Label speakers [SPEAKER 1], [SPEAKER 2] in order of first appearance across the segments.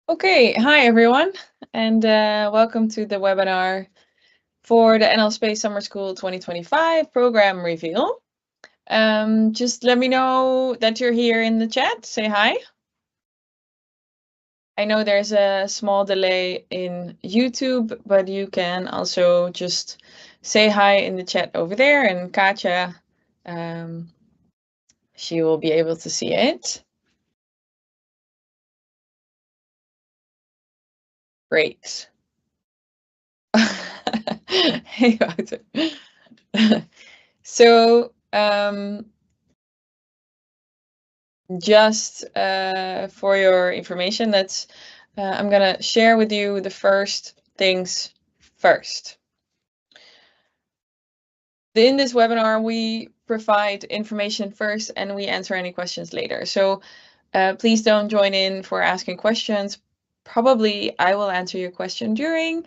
[SPEAKER 1] Okay, hi everyone, and welcome to the webinar for the NL Space Summer School 2025 program reveal. Just let me know that you're here in the chat. Say hi. I know there's a small delay in YouTube, but you can also just say hi in the chat over there, and Katja, she will be able to see it. Great. Hey, Wouter. So, just for your information, I'm gonna share with you the first things first. In this webinar, we provide information first and we answer any questions later. So please don't join in for asking questions. Probably I will answer your question during,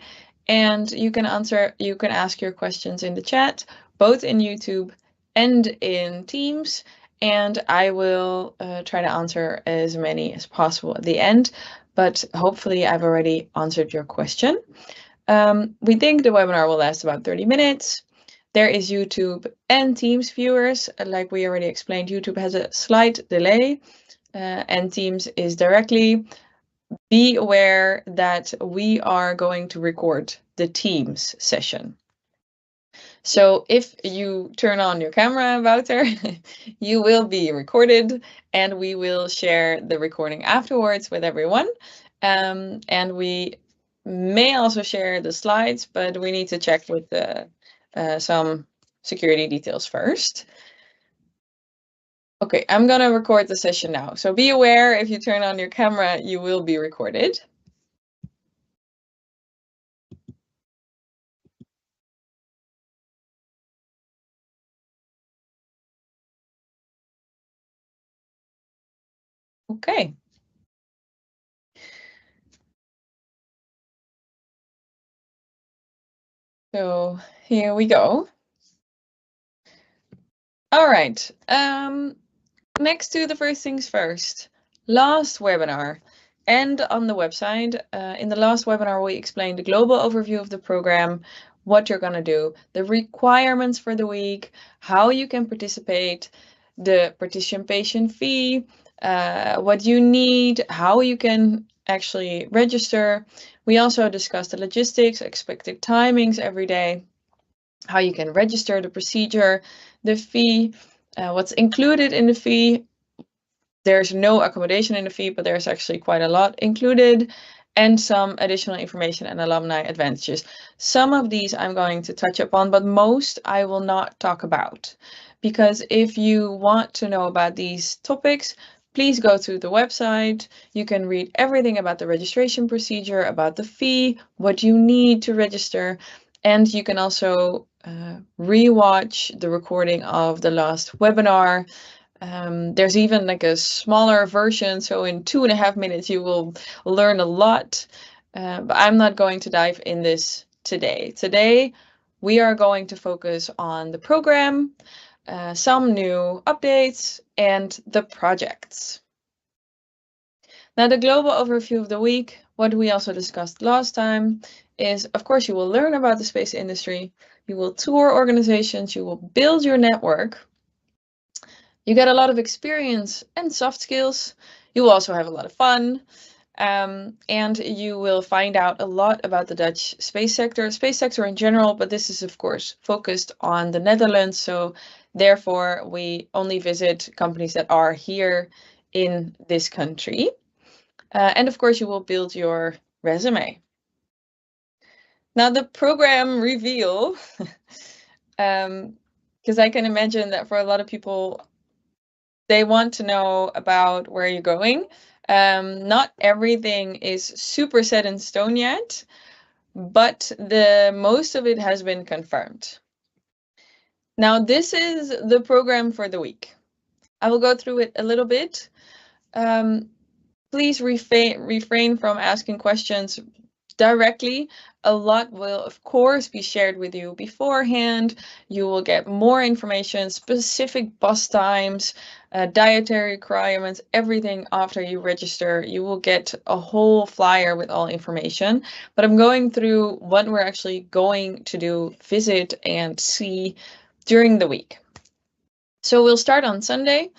[SPEAKER 1] and you can ask your questions in the chat, both in YouTube and in Teams, and I will try to answer as many as possible at the end, but hopefully I've already answered your question. We think the webinar will last about 30 minutes. There is YouTube and Teams viewers. Like we already explained, YouTube has a slight delay and Teams is directly. Be aware that we are going to record the Teams session. So if you turn on your camera, Wouter, you will be recorded and we will share the recording afterwards with everyone. And we may also share the slides, but we need to check with some security details first. Okay, I'm gonna record the session now. So be aware, if you turn on your camera, you will be recorded. Okay. So here we go. All right. Next to the first things first, last webinar and on the website. In the last webinar, we explained the global overview of the program, what you're going to do, the requirements for the week, how you can participate, the participation fee, what you need, how you can actually register. We also discussed the logistics, expected timings every day, how you can register, the procedure, the fee, what's included in the fee. There's no accommodation in the fee, but there's actually quite a lot included, and some additional information and alumni advantages. Some of these I'm going to touch upon, but most I will not talk about. Because if you want to know about these topics, please go to the website. You can read everything about the registration procedure, about the fee, what you need to register, and you can also rewatch the recording of the last webinar. There's even like a smaller version, so in 2.5 minutes you will learn a lot, but I'm not going to dive in this today. Today we are going to focus on the program, some new updates, and the projects. Now, the global overview of the week, what we also discussed last time, is of course you will learn about the space industry, you will tour organizations, you will build your network. You get a lot of experience and soft skills. You will also have a lot of fun. And you will find out a lot about the Dutch space sector in general, but this is of course focused on the Netherlands. So therefore we only visit companies that are here in this country. And of course you will build your resume. Now the program reveal, because I can imagine that for a lot of people, they want to know about where you're going. Not everything is super set in stone yet, but most of it has been confirmed. Now, this is the program for the week. I will go through it a little bit. Please refrain from asking questions directly. A lot will, of course, be shared with you beforehand. You will get more information, specific bus times, dietary requirements, everything after you register. You will get a whole flyer with all information. But I'm going through what we're actually going to do, visit, and see during the week. So we'll start on Sunday,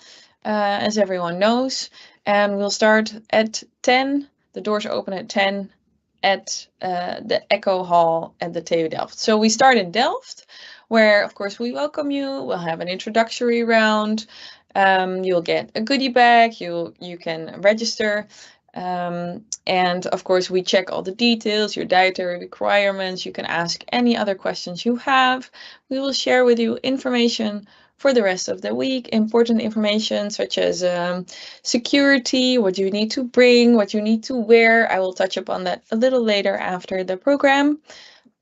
[SPEAKER 1] as everyone knows, and we'll start at 10. The doors open at 10 at the Echo Hall at the TU Delft. So we start in Delft, where of course we welcome you. We'll have an introductory round. You'll get a goodie bag. You can register. And of course we check all the details, your dietary requirements. You can ask any other questions you have. We will share with you information for the rest of the week, important information such as security, what you need to bring, what you need to wear. I will touch upon that a little later after the program.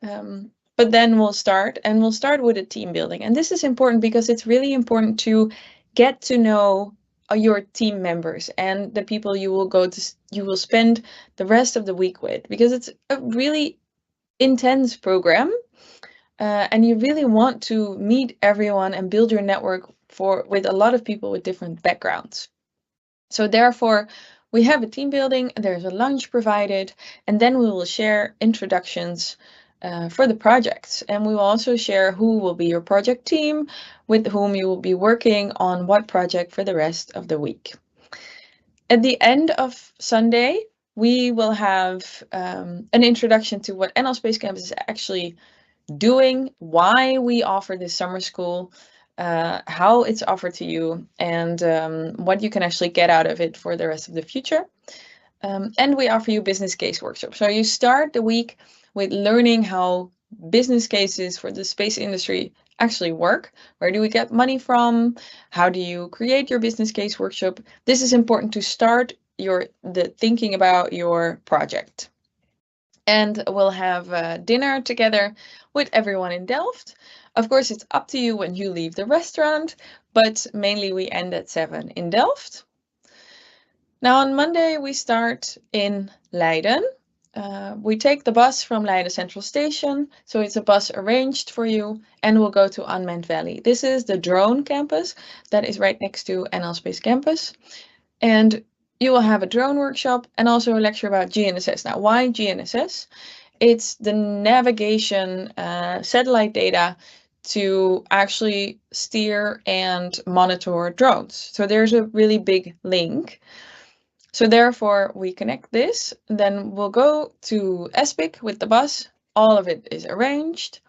[SPEAKER 1] But then we'll start with a team building. And this is important because it's really important to get to know your team members and the people you will spend the rest of the week with, because it's a really intense program. And you really want to meet everyone and build your network with a lot of people with different backgrounds. So therefore, we have a team building, there's a lunch provided, and then we will share introductions for the projects. And we will also share who will be your project team, with whom you will be working on what project for the rest of the week. At the end of Sunday, we will have an introduction to what NL Space Campus is actually doing, why we offer this summer school, how it's offered to you, and what you can actually get out of it for the rest of the future. And we offer you business case workshops. So you start the week with learning how business cases for the space industry actually work. Where do we get money from? How do you create your business case workshop? This is important to start the thinking about your project. And we'll have dinner together with everyone in Delft. Of course, it's up to you when you leave the restaurant, but mainly we end at 7 in Delft. Now on Monday, we start in Leiden. We take the bus from Leiden Central Station, so it's a bus arranged for you, and we'll go to Unmanned Valley. This is the drone campus that is right next to NL Space Campus. And you will have a drone workshop and also a lecture about GNSS. Now, why GNSS? It's the navigation satellite data to actually steer and monitor drones. So there's a really big link. So therefore, we connect this. Then we'll go to ESPIC with the bus. All of it is arranged.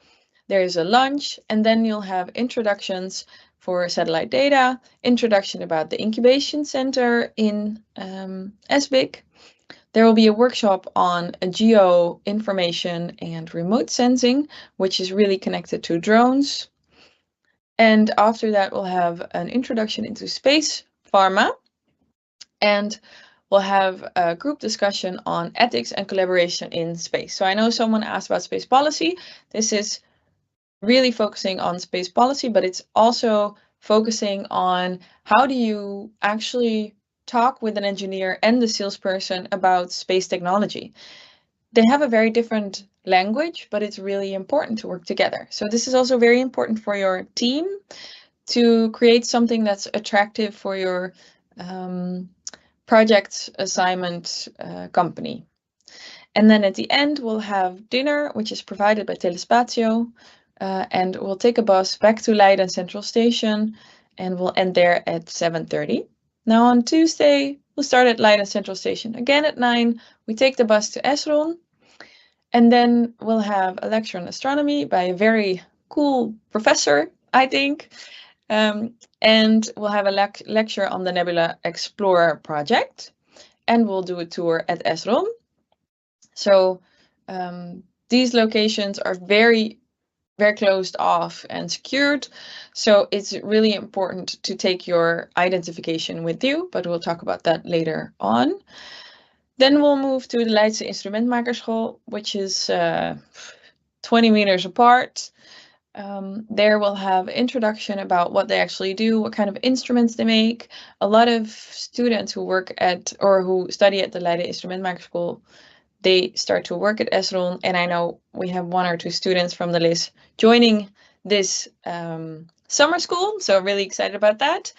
[SPEAKER 1] There is a lunch, and then you'll have introductions for satellite data, introduction about the incubation center in ESPIC. There will be a workshop on geo information and remote sensing, which is really connected to drones. And after that, we'll have an introduction into space pharma, and we'll have a group discussion on ethics and collaboration in space. So I know someone asked about space policy. This is really focusing on space policy, but it's also focusing on how do you actually talk with an engineer and the salesperson about space technology. They have a very different language, but it's really important to work together. So this is also very important for your team to create something that's attractive for your project assignment company. And then at the end, we'll have dinner, which is provided by Telespatio. And we'll take a bus back to Leiden Central Station, and we'll end there at 7:30. Now on Tuesday, we'll start at Leiden Central Station again at 9. We take the bus to Esron, and then we'll have a lecture on astronomy by a very cool professor, I think. And we'll have a lecture on the Nebula Explorer project, and we'll do a tour at Esron. So these locations are very closed off and secured. So it's really important to take your identification with you, but we'll talk about that later on. Then we'll move to the Leidse Instrumentmakerschool, which is 20 meters apart. There we'll have introduction about what they actually do, what kind of instruments they make. A lot of students who work at or who study at the Leiden Instrumentmakerschool they start to work at Esron. And I know we have 1 or 2 students from the LIS joining this summer school, so really excited about that.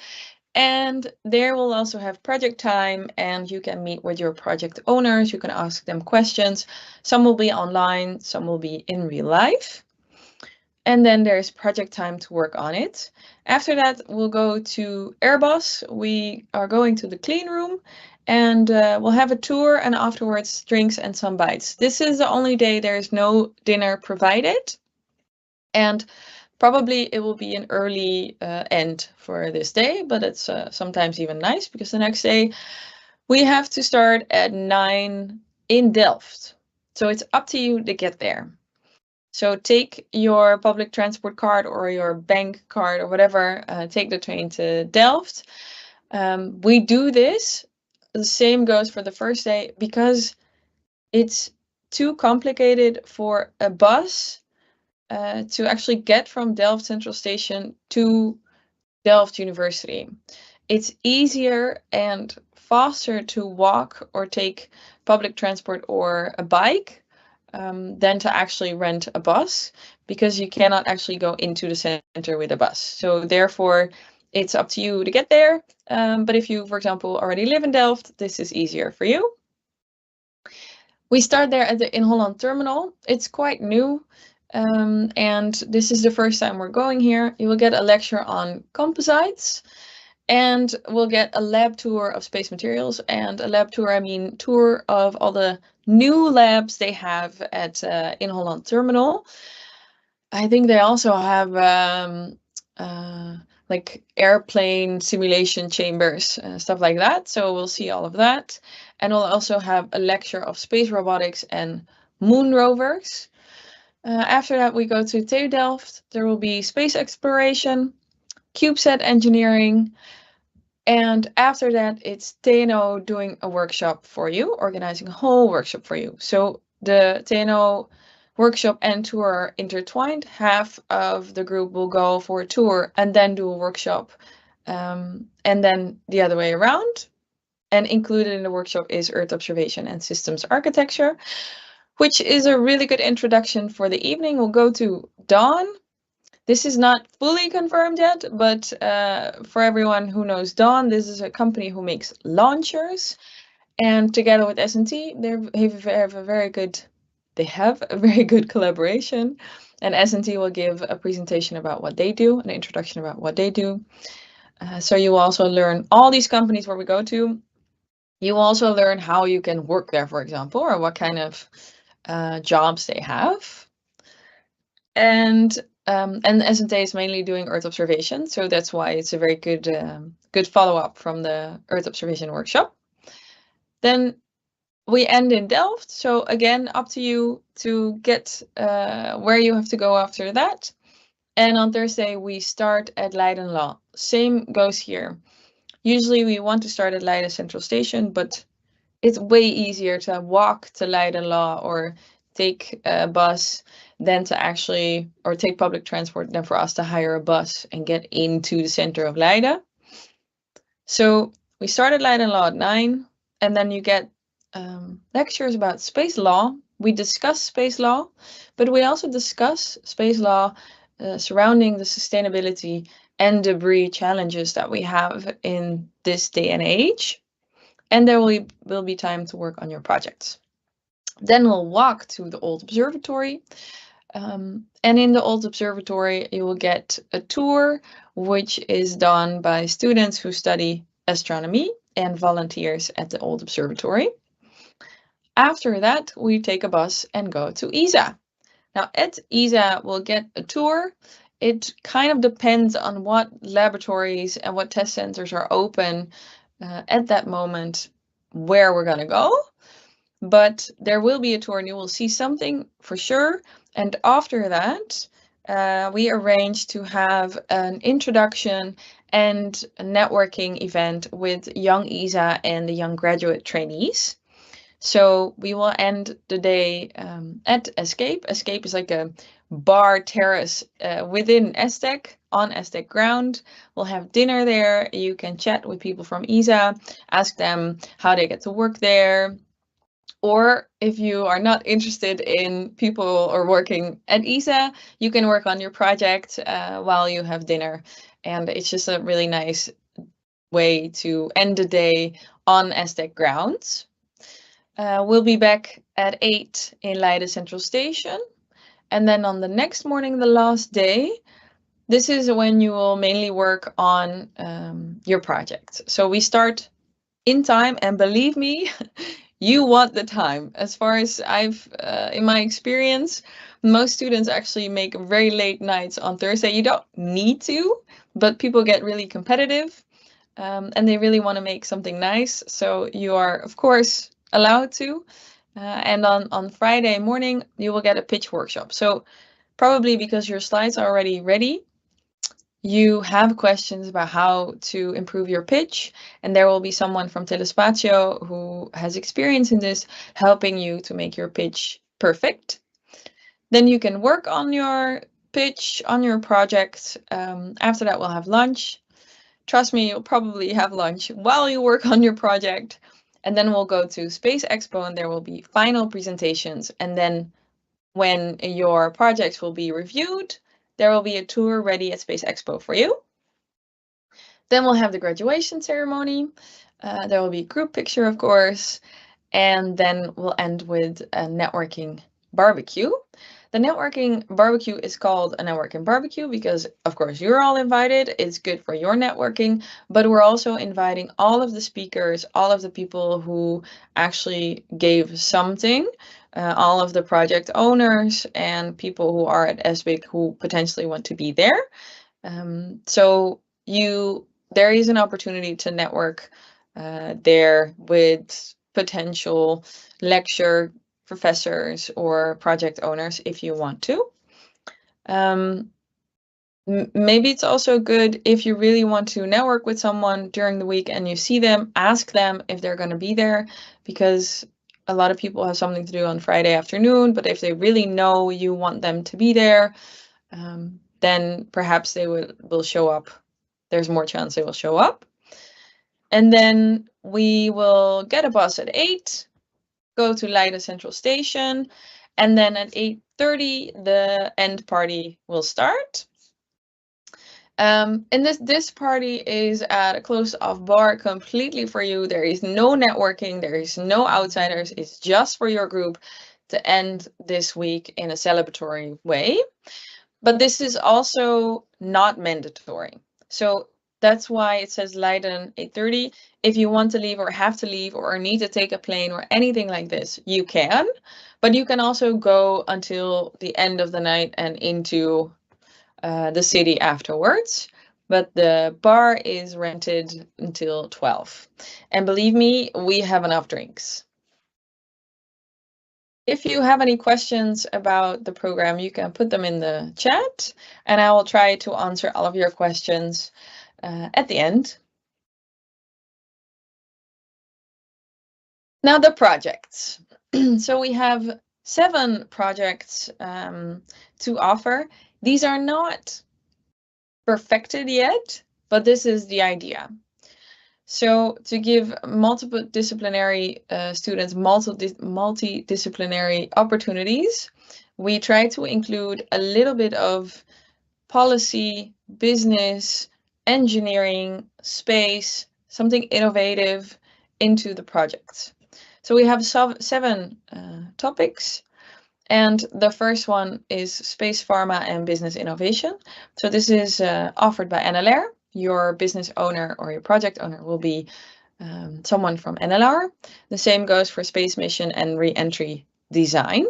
[SPEAKER 1] And there we'll also have project time, and you can meet with your project owners. You can ask them questions. Some will be online, some will be in real life. And then there's project time to work on it. After that, we'll go to Airbus. We are going to the clean room, and we'll have a tour, and afterwards drinks and some bites. This is the only day there is no dinner provided. And probably it will be an early end for this day, but it's sometimes even nice because the next day we have to start at 9 in Delft. So it's up to you to get there. So take your public transport card or your bank card or whatever, take the train to Delft. We do this, the same goes for the first day, because it's too complicated for a bus to actually get from Delft Central Station to Delft University. It's easier and faster to walk or take public transport or a bike than to actually rent a bus, because you cannot actually go into the center with a bus. So therefore, it's up to you to get there. But if you, for example, already live in Delft, this is easier for you. We start there at the In Holland terminal. It's quite new. And this is the first time we're going here. You will get a lecture on composites, and we'll get a lab tour of space materials. And a lab tour, I mean tour of all the new labs they have at In Holland terminal. I think they also have like airplane simulation chambers, stuff like that. So we'll see all of that. And we'll also have a lecture of space robotics and moon rovers. After that, we go to TU Delft. There will be space exploration, CubeSat engineering, and after that, it's TNO doing a workshop for you, organizing a whole workshop for you. So the TNO workshop and tour are intertwined. Half of the group will go for a tour and then do a workshop, and then the other way around. And included in the workshop is Earth observation and systems architecture, which is a really good introduction for the evening. We'll go to Dawn. This is not fully confirmed yet, but for everyone who knows Dawn, this is a company who makes launchers. And together with S&T, they have a very good collaboration. And S&T will give a presentation about what they do, an introduction about what they do. So you will also learn all these companies where we go to. You will also learn how you can work there, for example, or what kind of jobs they have. And S&T is mainly doing Earth observation, so that's why it's a very good follow-up from the Earth observation workshop. Then we end in Delft, so again, up to you to get where you have to go after that. And on Thursday, we start at Leiden Law. Same goes here. Usually we want to start at Leiden Central Station, but it's way easier to walk to Leiden Law or take a bus than to actually, or take public transport than for us to hire a bus and get into the center of Leiden. So we start at Leiden Law at 9, and then you get lectures about space law. We discuss space law, but we also discuss space law surrounding the sustainability and debris challenges that we have in this day and age. And there will be time to work on your projects. Then we'll walk to the old observatory. And in the old observatory, you will get a tour, which is done by students who study astronomy and volunteers at the old observatory. After that, we take a bus and go to ESA. Now at ESA, we'll get a tour. It kind of depends on what laboratories and what test centers are open at that moment where we're gonna go. But there will be a tour and you will see something for sure. And after that, we arranged to have an introduction and a networking event with young ESA and the young graduate trainees. So we will end the day at Escape. Escape is like a bar terrace within ESTEC, on ESTEC ground. We'll have dinner there. You can chat with people from ESA, ask them how they get to work there, Or if you are not interested in people or working at ESA, you can work on your project while you have dinner. And it's just a really nice way to end the day on ESTEC grounds. We'll be back at 8 in Leiden Central Station. And then on the next morning, the last day, this is when you will mainly work on your project. So we start in time, and believe me, you want the time. As far as I've, in my experience, most students actually make very late nights on Thursday. You don't need to, but people get really competitive and they really want to make something nice. So you are, of course, allowed to. And on Friday morning, you will get a pitch workshop. So probably because your slides are already ready, you have questions about how to improve your pitch, and there will be someone from Telespatio who has experience in this helping you to make your pitch perfect. Then you can work on your pitch, on your project. After that, we'll have lunch. Trust me, you'll probably have lunch while you work on your project. And then we'll go to Space Expo and there will be final presentations. And then when your projects will be reviewed, there will be a tour ready at Space Expo for you. Then we'll have the graduation ceremony. There will be a group picture, of course. And then we'll end with a networking barbecue. The networking barbecue is called a networking barbecue because, of course, you're all invited. It's good for your networking, but we're also inviting all of the speakers, all of the people who actually gave something, all of the project owners and people who are at SBIC who potentially want to be there. So there is an opportunity to network there with potential lecture professors or project owners if you want to. Maybe it's also good if you really want to network with someone during the week and you see them, ask them if they're going to be there, because a lot of people have something to do on Friday afternoon, but if they really know you want them to be there, then perhaps they will show up. There's more chance they will show up. And then we will get a bus at 8, go to Leiden Central Station, and then at 8:30 the end party will start. And this party is at a closed-off bar completely for you. There is no networking, there is no outsiders. It's just for your group to end this week in a celebratory way. But this is also not mandatory. So that's why it says Leiden 8:30. If you want to leave or have to leave or need to take a plane or anything like this, you can. But you can also go until the end of the night and into the city afterwards. But the bar is rented until 12. And believe me, we have enough drinks. If you have any questions about the program, you can put them in the chat and I will try to answer all of your questions at the end. Now the projects. So we have 7 projects to offer. These are not perfected yet, but this is the idea. So to give multiple disciplinary students multidisciplinary opportunities, we try to include a little bit of policy, business, engineering, space, something innovative into the project. So we have 7 topics. And the first one is space pharma and business innovation. So this is offered by NLR. Your business owner or your project owner will be someone from NLR. The same goes for space mission and re-entry design.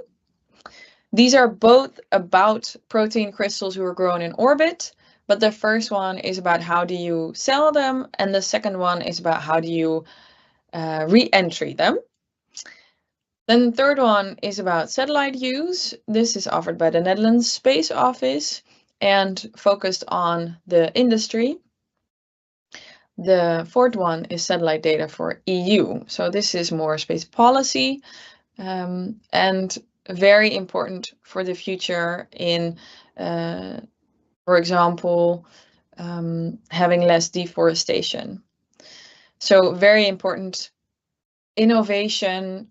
[SPEAKER 1] These are both about protein crystals who are grown in orbit, but the first one is about how do you sell them, and the second one is about how do you re-entry them. Then the third one is about satellite use. This is offered by the Netherlands Space Office and focused on the industry. The fourth one is satellite data for EU. So this is more space policy and very important for the future in, for example, having less deforestation. So very important innovation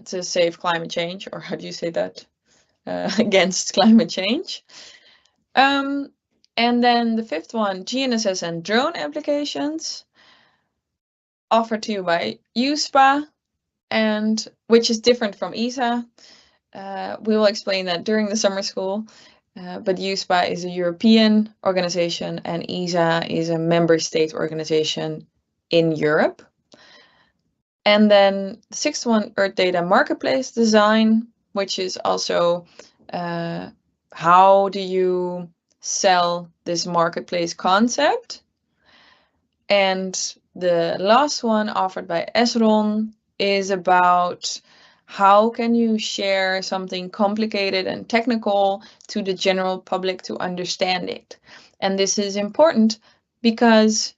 [SPEAKER 1] to save climate change, or how do you say that? Against climate change. And then the fifth one, GNSS and drone applications, offered to you by USPA, and which is different from ESA. We will explain that during the summer school. But USPA is a European organization and ESA is a member state organization in Europe. And then the sixth one, Earth Data Marketplace Design, which is also how do you sell this marketplace concept. And the last one, offered by Esron, is about how can you share something complicated and technical to the general public to understand it. And this is important because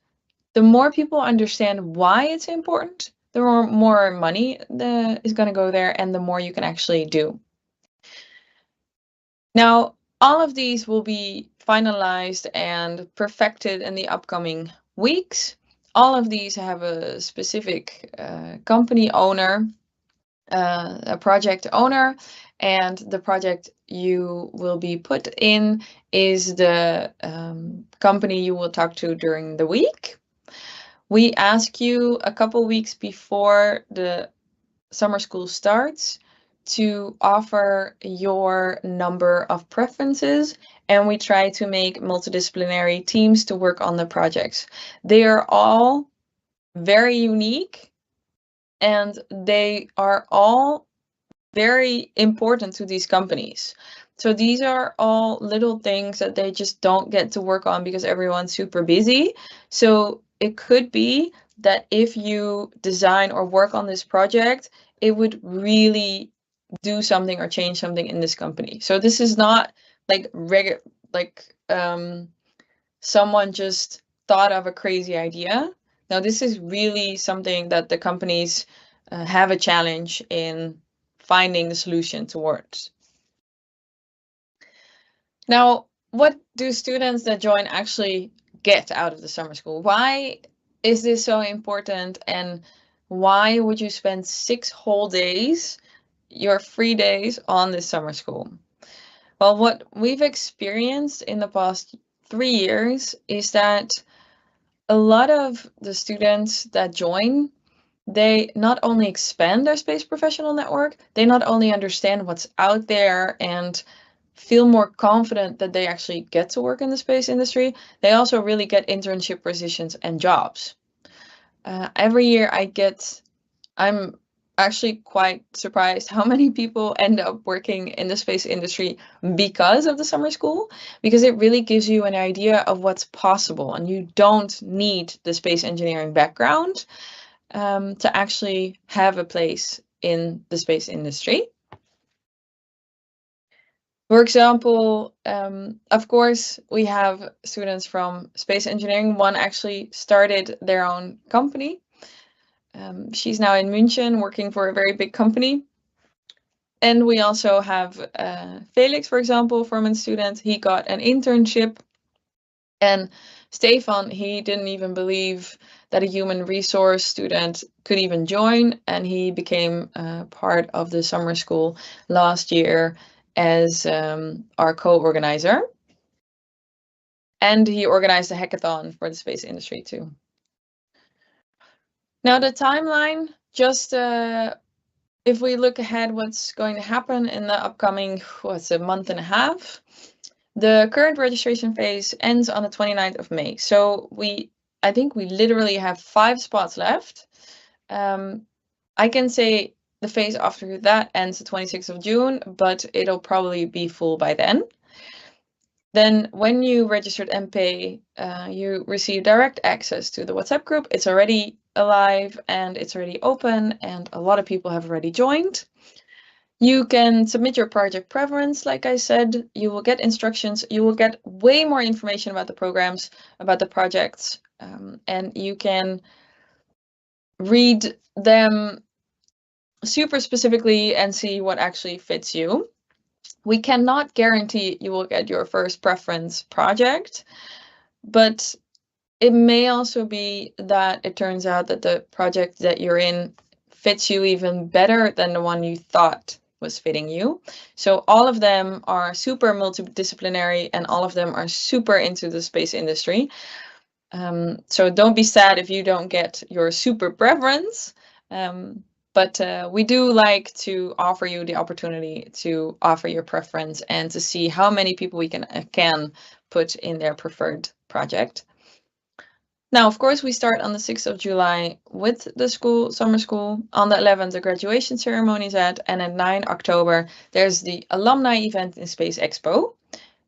[SPEAKER 1] the more people understand why it's important, the more money is going to go there and the more you can actually do. Now, all of these will be finalized and perfected in the upcoming weeks. All of these have a specific company owner, a project owner, and the project you will be put in is the company you will talk to during the week. We ask you a couple weeks before the summer school starts to offer your number of preferences, and we try to make multidisciplinary teams to work on the projects. They are all very unique and they are all very important to these companies. So these are all little things that they just don't get to work on because everyone's super busy. So it could be that if you design or work on this project, it would really do something or change something in this company. So this is not like someone just thought of a crazy idea. Now this is really something that the companies have a challenge in finding the solution towards. Now, what do students that join actually get out of the summer school? Why is this so important, and why would you spend 6 whole days, your free days, on this summer school? Well, what we've experienced in the past 3 years is that a lot of the students that join, they not only expand their space professional network, they not only understand what's out there and feel more confident that they actually get to work in the space industry, they also really get internship positions and jobs. Every year I'm actually quite surprised how many people end up working in the space industry because of the summer school, because it really gives you an idea of what's possible, and you don't need the space engineering background to actually have a place in the space industry. For example, of course, we have students from space engineering. One actually started their own company. She's now in München working for a very big company. And we also have Felix, for example, from a student. He got an internship. And Stefan, he didn't even believe that a human resource student could even join. And he became part of the summer school last year as our co-organizer. And he organized a hackathon for the space industry too. Now the timeline, just if we look ahead what's going to happen in the upcoming, a month and a half, the current registration phase ends on the 29th of May. So I think we literally have 5 spots left. I can say the phase after that ends the 26th of June, but it'll probably be full by then. Then when you registered and pay, you receive direct access to the WhatsApp group. It's already alive and it's already open, and a lot of people have already joined. You can submit your project preference. Like I said, you will get instructions. You will get way more information about the programs, about the projects, and you can read them super specifically and see what actually fits you. We cannot guarantee you will get your first preference project, but it may also be that it turns out that the project that you're in fits you even better than the one you thought was fitting you. So all of them are super multidisciplinary and all of them are super into the space industry. So don't be sad if you don't get your super preference. But we do like to offer you the opportunity to offer your preference and to see how many people we can put in their preferred project. Now, of course, we start on the 6th of July with the summer school. On the 11th, the graduation ceremony is at, and at 9 October, there's the alumni event in Space Expo.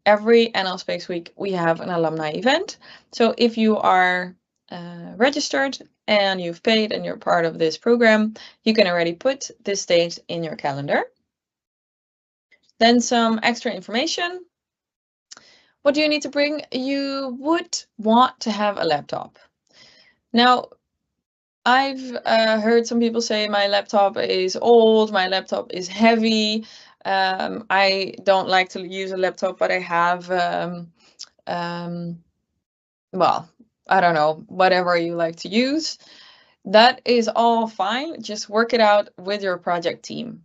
[SPEAKER 1] Every NL Space Week, we have an alumni event. So if you are registered and you've paid and you're part of this program, you can already put this date in your calendar. Then some extra information. What do you need to bring? You would want to have a laptop. Now, I've heard some people say my laptop is old, my laptop is heavy. I don't like to use a laptop, but I have, well, I don't know, whatever you like to use. That is all fine. Just work it out with your project team.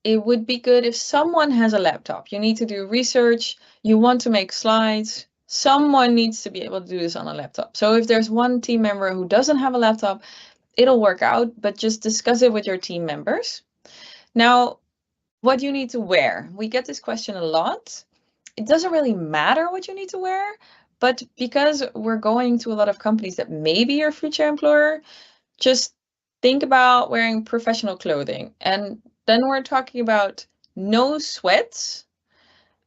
[SPEAKER 1] It would be good if someone has a laptop. You need to do research, you want to make slides, someone needs to be able to do this on a laptop. So if there's one team member who doesn't have a laptop, it'll work out, but just discuss it with your team members. Now, what do you need to wear? We get this question a lot. It doesn't really matter what you need to wear, but because we're going to a lot of companies that may be your future employer, just think about wearing professional clothing. And then we're talking about no sweats,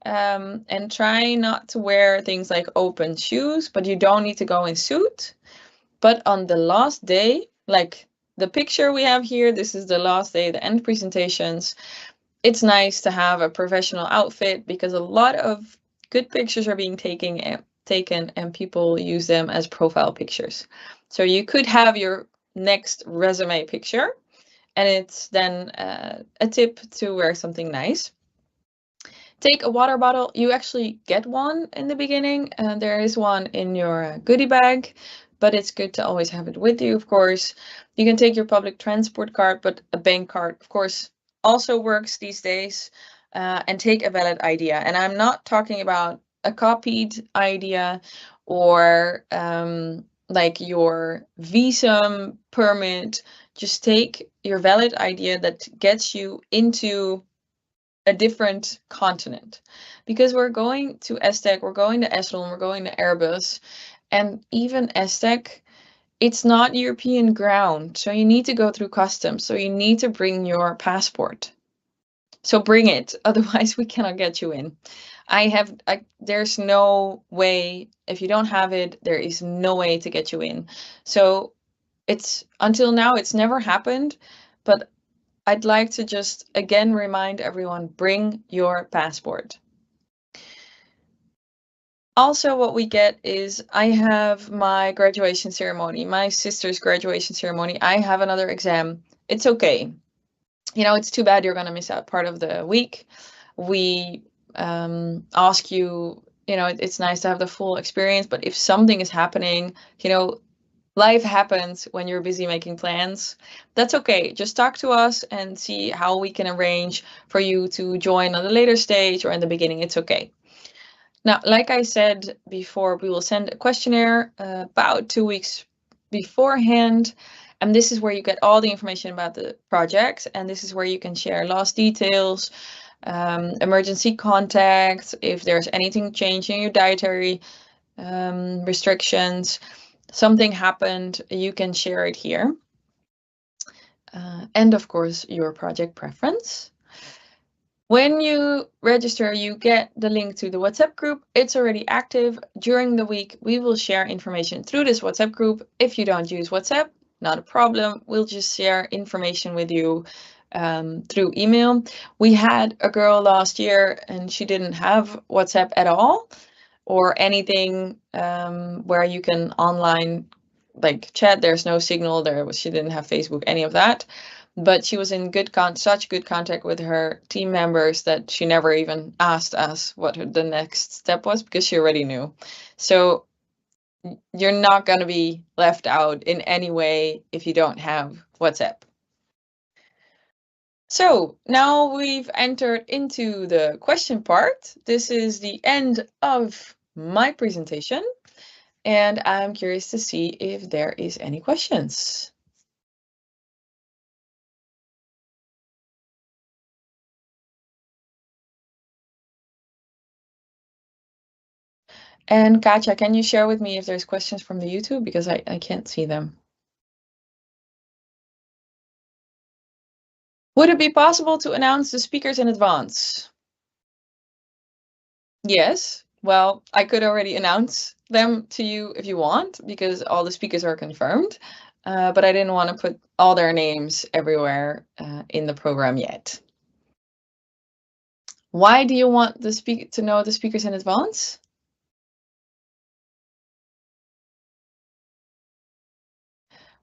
[SPEAKER 1] and try not to wear things like open shoes, but you don't need to go in suit. But on the last day, like the picture we have here, this is the last day, the end presentations. It's nice to have a professional outfit because a lot of good pictures are being taken and people use them as profile pictures. So you could have your next resume picture, and it's then a tip to wear something nice. Take a water bottle. You actually get one in the beginning, and there is one in your goodie bag, but it's good to always have it with you, of course. You can take your public transport card, but a bank card, of course, also works these days. And take a valid idea. And I'm not talking about a copied idea or like your visum permit. Just take your valid idea that gets you into a different continent, because we're going to ESTEC, we're going to Esron, we're going to Airbus, and even ESTEC, it's not European ground, so you need to go through customs, so you need to bring your passport. So bring it, otherwise we cannot get you in. There's no way, if you don't have it, there is no way to get you in. So it's, until now, it's never happened, but I'd like to just again remind everyone, bring your passport. Also, what we get is, I have my graduation ceremony, my sister's graduation ceremony. I have another exam. It's okay. You know, it's too bad you're going to miss out part of the week. We ask you, you know, it's nice to have the full experience, but if something is happening, you know, life happens when you're busy making plans. That's okay. Just talk to us and see how we can arrange for you to join on a later stage or in the beginning. It's okay. Now, like I said before, we will send a questionnaire about 2 weeks beforehand. And this is where you get all the information about the project. And this is where you can share last details, emergency contacts, if there's anything changing your dietary restrictions, something happened, you can share it here. And of course, your project preference. When you register, you get the link to the WhatsApp group. It's already active. During the week, we will share information through this WhatsApp group. If you don't use WhatsApp, not a problem. We'll just share information with you through email. We had a girl last year and she didn't have WhatsApp at all, or anything where you can online like chat. There's no signal there. She didn't have Facebook, any of that. But she was in such good contact with her team members that she never even asked us what the next step was, because she already knew. So you're not going to be left out in any way if you don't have WhatsApp. So now we've entered into the question part. This is the end of my presentation, and I'm curious to see if there is any questions. And Katja, can you share with me if there's questions from the YouTube? Because I can't see them. Would it be possible to announce the speakers in advance? Yes. Well, I could already announce them to you if you want, because all the speakers are confirmed. But I didn't want to put all their names everywhere in the program yet. Why do you want to know the speakers in advance?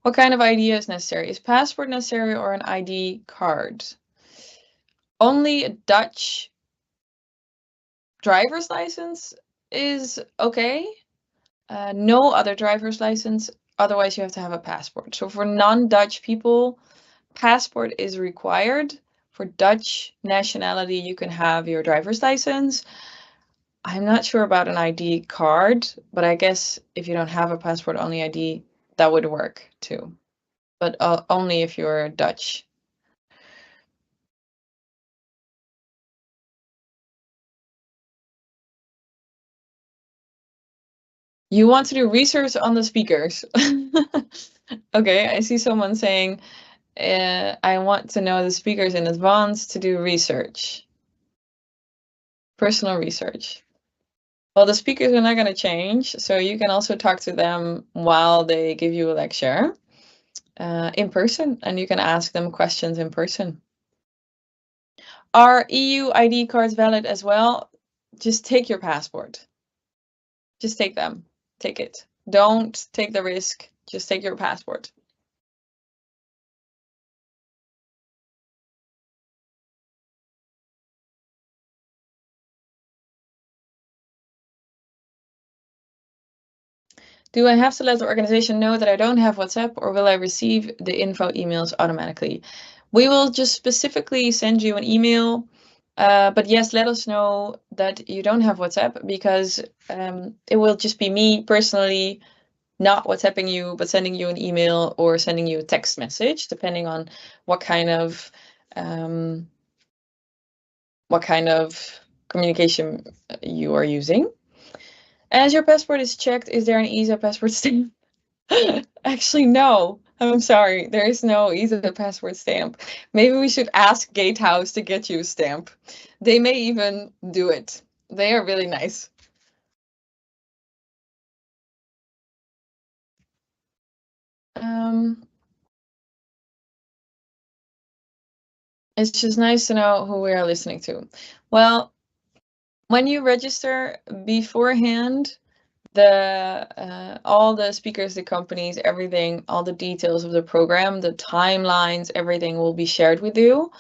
[SPEAKER 1] What kind of ID is necessary? Is passport necessary or an ID card? Only a Dutch driver's license is okay. No other driver's license. Otherwise, you have to have a passport. So for non-Dutch people, passport is required. For Dutch nationality, you can have your driver's license. I'm not sure about an ID card, but I guess if you don't have a passport, only ID, that would work too. But only if you're Dutch. You want to do research on the speakers. Okay, I see someone saying, I want to know the speakers in advance to do research. Personal research. Well, the speakers are not going to change, so you can also talk to them while they give you a lecture in person, and you can ask them questions in person. Are EU ID cards valid as well? Just take your passport. Just take them. Take it. Don't take the risk. Just take your passport. Do I have to let the organization know that I don't have WhatsApp, or will I receive the info emails automatically? We will just specifically send you an email. But yes, let us know that you don't have WhatsApp, because it will just be me personally not WhatsApping you, but sending you an email or sending you a text message, depending on what kind of communication you are using. As your passport is checked, is there an ESA passport stamp? Actually, no. I'm sorry, there is no ESA passport stamp. Maybe we should ask Gatehouse to get you a stamp. They may even do it. They are really nice. It's just nice to know who we are listening to. Well, when you register beforehand, all the speakers, the companies, everything, all the details of the program, the timelines, everything will be shared with you.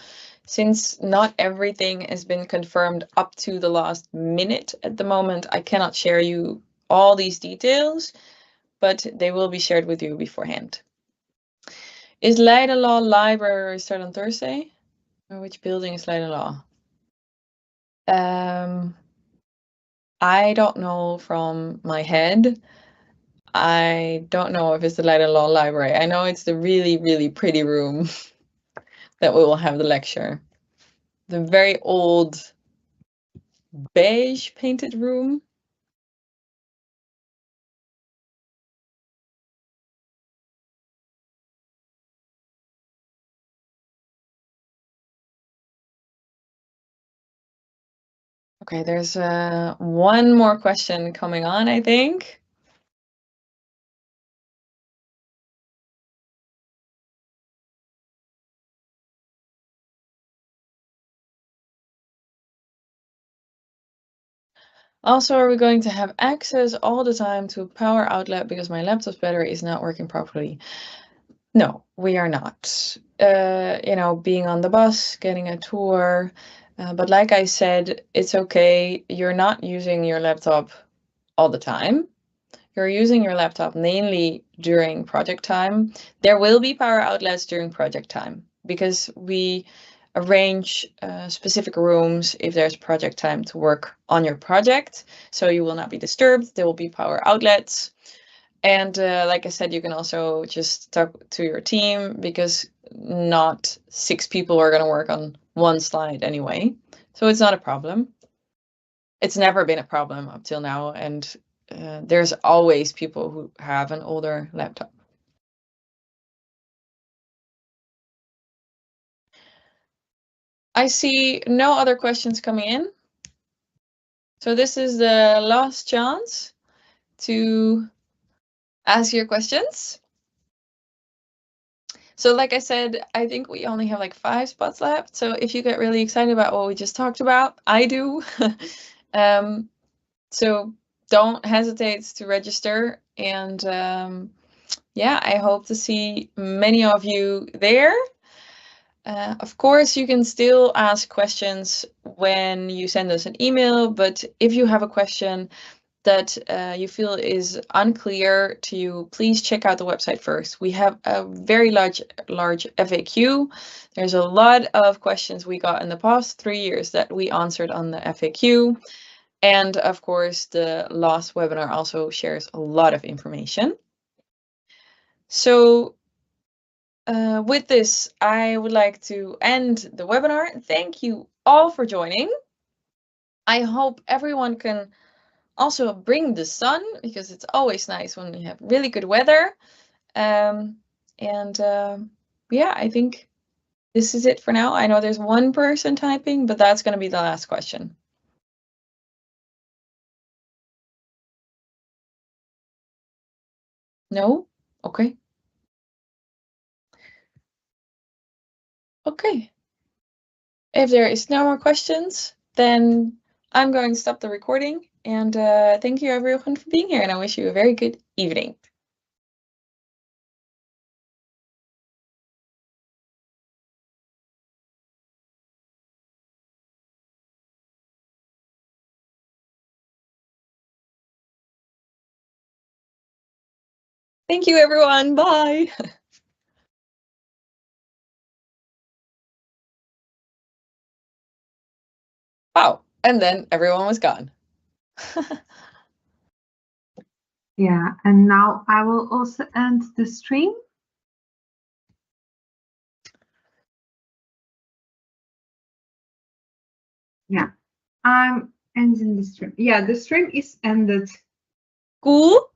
[SPEAKER 1] Since not everything has been confirmed up to the last minute at the moment, I cannot share you all these details, but they will be shared with you beforehand. Is Leiden Law Library start on Thursday? Or which building is Leiden Law? I don't know from my head. I don't know if it's the Leiden Law Library. I know it's the really, really pretty room that we will have the lecture. The very old beige painted room. Okay, there's one more question coming on, I think. Also, are we going to have access all the time to a power outlet because my laptop's battery is not working properly? No, we are not. Being on the bus, getting a tour. But like I said, it's okay. You're not using your laptop all the time. You're using your laptop mainly during project time. There will be power outlets during project time because we arrange specific rooms if there's project time to work on your project, so you will not be disturbed. There will be power outlets. And like I said, you can also just talk to your team, because not 6 people are going to work on one slide anyway. So it's not a problem. It's never been a problem up till now. And there's always people who have an older laptop. I see no other questions coming in. So this is the last chance to ask your questions. So like I said, I think we only have like 5 spots left. So if you get really excited about what we just talked about, I do. So don't hesitate to register. And yeah, I hope to see many of you there. Of course, you can still ask questions when you send us an email, but if you have a question that you feel is unclear to you, please check out the website first. We have a very large FAQ. There's a lot of questions we got in the past 3 years that we answered on the FAQ. And of course, the last webinar also shares a lot of information. So with this, I would like to end the webinar. Thank you all for joining. I hope everyone can also bring the sun, because it's always nice when we have really good weather. Yeah, I think this is it for now. I know there's one person typing, but that's going to be the last question. No? Okay. Okay. If there is no more questions, then I'm going to stop the recording. And thank you everyone for being here, and I wish you a very good evening. Thank you, everyone. Bye. Wow. And then everyone was gone.
[SPEAKER 2] Yeah, and now I will also end the stream. Yeah, I'm ending the stream. Yeah, the stream is ended.
[SPEAKER 1] Cool.